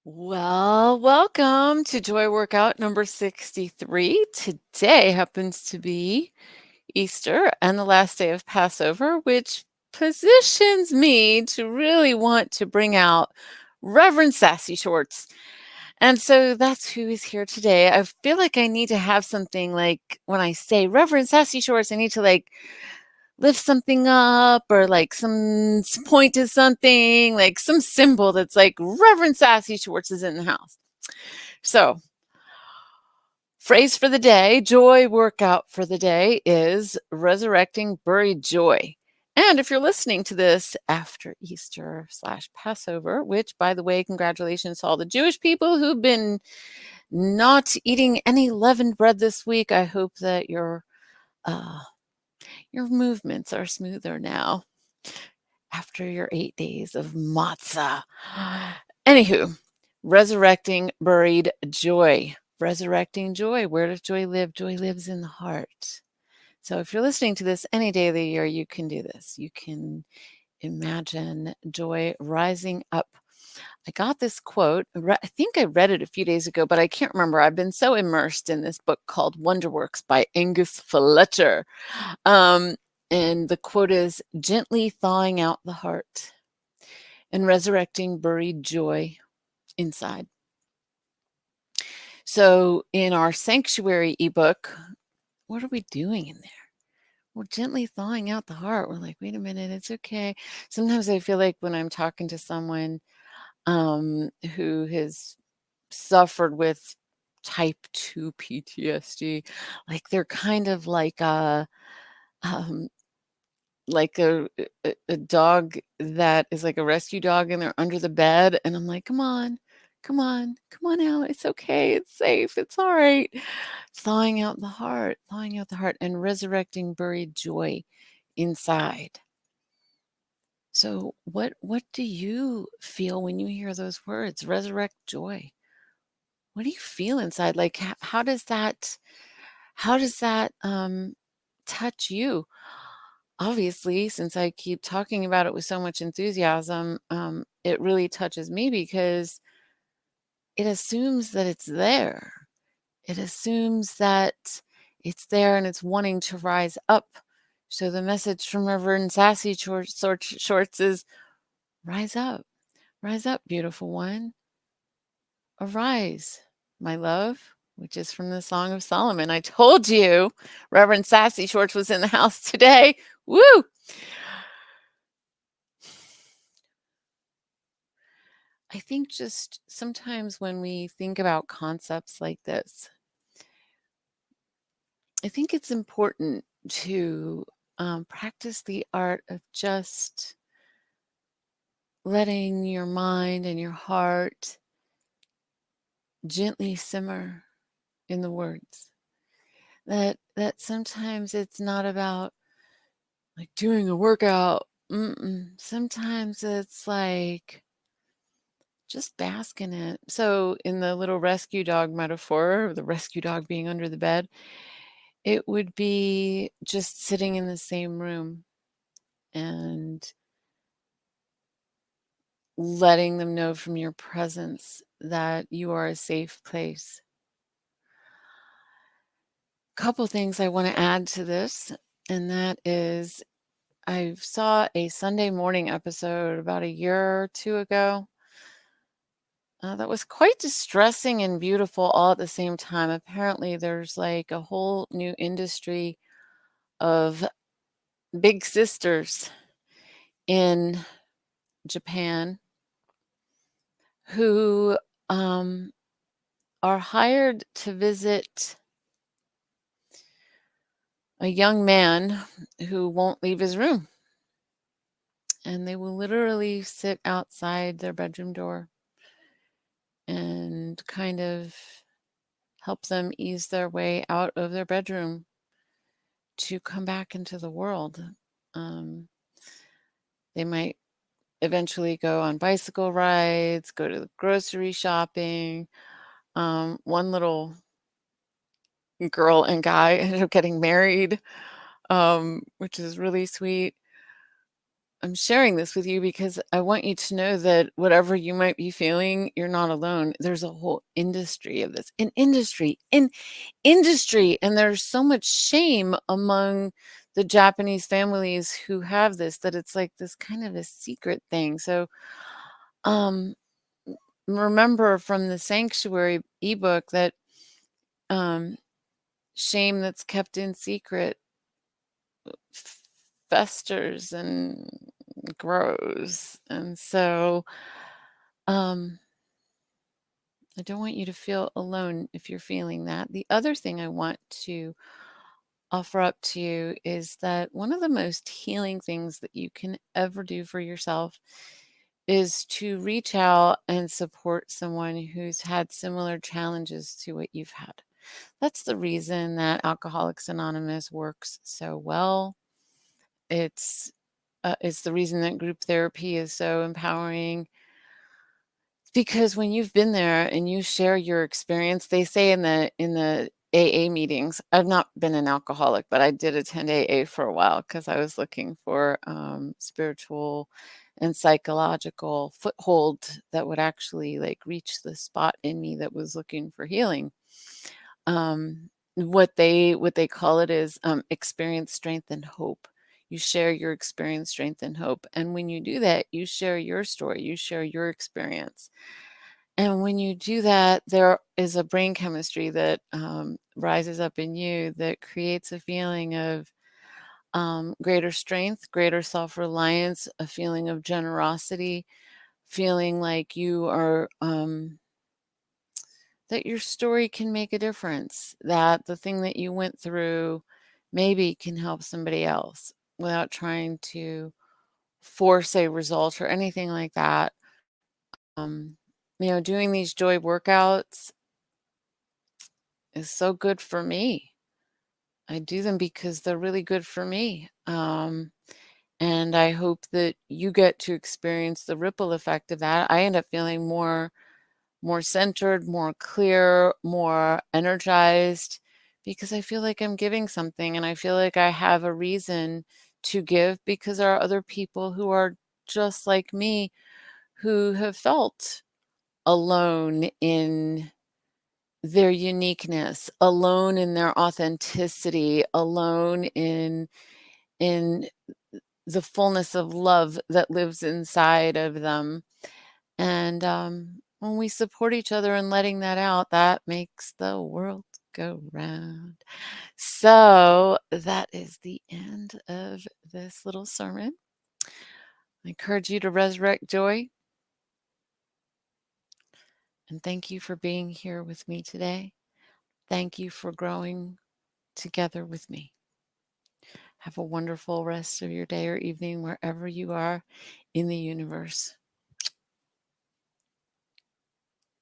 Well, welcome to Joy Workout number 63. Today happens to be Easter and the last day of Passover, which positions me to really want to bring out Reverend Sassy Shorts. And so that's who is here today. I feel like I need to have something like when I say Reverend Sassy Shorts, I need to lift something up or point to something, like some symbol that's like Reverend Sassy Schwartz is in the house. So, phrase for the day, joy workout for the day is resurrecting buried joy. And if you're listening to this after Easter / Passover, which, by the way, congratulations to all the Jewish people who've been not eating any leavened bread this week, I hope that your movements are smoother now after your 8 days of matzah. Anywho, resurrecting buried joy. Resurrecting joy. Where does joy live? Joy lives in the heart. So if you're listening to this any day of the year, you can do this. You can imagine joy rising up. I got this quote. I think I read it a few days ago, but I can't remember. I've been so immersed in this book called Wonderworks by Angus Fletcher. And the quote is, gently thawing out the heart and resurrecting buried joy inside. So in our sanctuary ebook, what are we doing in there? We're gently thawing out the heart. We're like, wait a minute, it's okay. Sometimes I feel like when I'm talking to someone who has suffered with type 2 PTSD, like they're kind of like um, a dog that is like a rescue dog and they're under the bed, and I'm like, come on out, it's okay, it's safe, it's all right. Thawing out the heart and resurrecting buried joy inside. So what do you feel when you hear those words, resurrect joy? What do you feel inside? Like how does that touch you? Obviously, since I keep talking about it with so much enthusiasm, it really touches me because it assumes that it's there. It assumes that it's there and it's wanting to rise up. So the message from Reverend Sassy Shorts is rise up, beautiful one. Arise, my love, which is from the Song of Solomon. I told you Reverend Sassy Shorts was in the house today. Woo! I think just sometimes when we think about concepts like this, I think it's important to practice the art of just letting your mind and your heart gently simmer in the words. That sometimes it's not about like doing a workout. Sometimes it's like just bask in it. So in the little rescue dog metaphor, the rescue dog being under the bed, it would be just sitting in the same room and letting them know from your presence that you are a safe place. Couple things I want to add to this, and that is I saw a Sunday morning episode about a year or two ago that was quite distressing and beautiful all at the same time. Apparently, there's like a whole new industry of big sisters in Japan who are hired to visit a young man who won't leave his room. And they will literally sit outside their bedroom door and kind of help them ease their way out of their bedroom to come back into the world. They might eventually go on bicycle rides, go to the grocery shopping. One little girl and guy ended up getting married, which is really sweet. I'm sharing this with you because I want you to know that whatever you might be feeling, you're not alone. There's a whole industry of this, an industry, and there's so much shame among the Japanese families who have this, that it's like this kind of a secret thing. So, um, remember from the Sanctuary ebook that um, shame that's kept in secret festers and grows. And so I don't want you to feel alone if you're feeling that. The other thing I want to offer up to you is that one of the most healing things that you can ever do for yourself is to reach out and support someone who's had similar challenges to what you've had. That's the reason that Alcoholics Anonymous works so well. It's the reason that group therapy is so empowering, because when you've been there and you share your experience, they say in the AA meetings, I've not been an alcoholic, but I did attend AA for a while because I was looking for spiritual and psychological foothold that would actually like reach the spot in me that was looking for healing. What they call it is experience, strength, and hope. You share your experience, strength, and hope. And when you do that, you share your story, you share your experience. And when you do that, there is a brain chemistry that rises up in you that creates a feeling of greater strength, greater self reliance, a feeling of generosity, feeling like you are. That your story can make a difference, that the thing that you went through maybe can help somebody else without trying to force a result or anything like that. Um, doing these joy workouts is so good for me. I do them because they're really good for me. And I hope that you get to experience the ripple effect of that. I end up feeling more centered, more clear, more energized, because I feel like I'm giving something and I feel like I have a reason to give, because there are other people who are just like me who have felt alone in their uniqueness, alone in their authenticity, alone in the fullness of love that lives inside of them. And when we support each other and letting that out, that makes the world go round. So that is the end of this little sermon. I encourage you to resurrect joy. And thank you for being here with me today. Thank you for growing together with me. Have a wonderful rest of your day or evening wherever you are in the universe.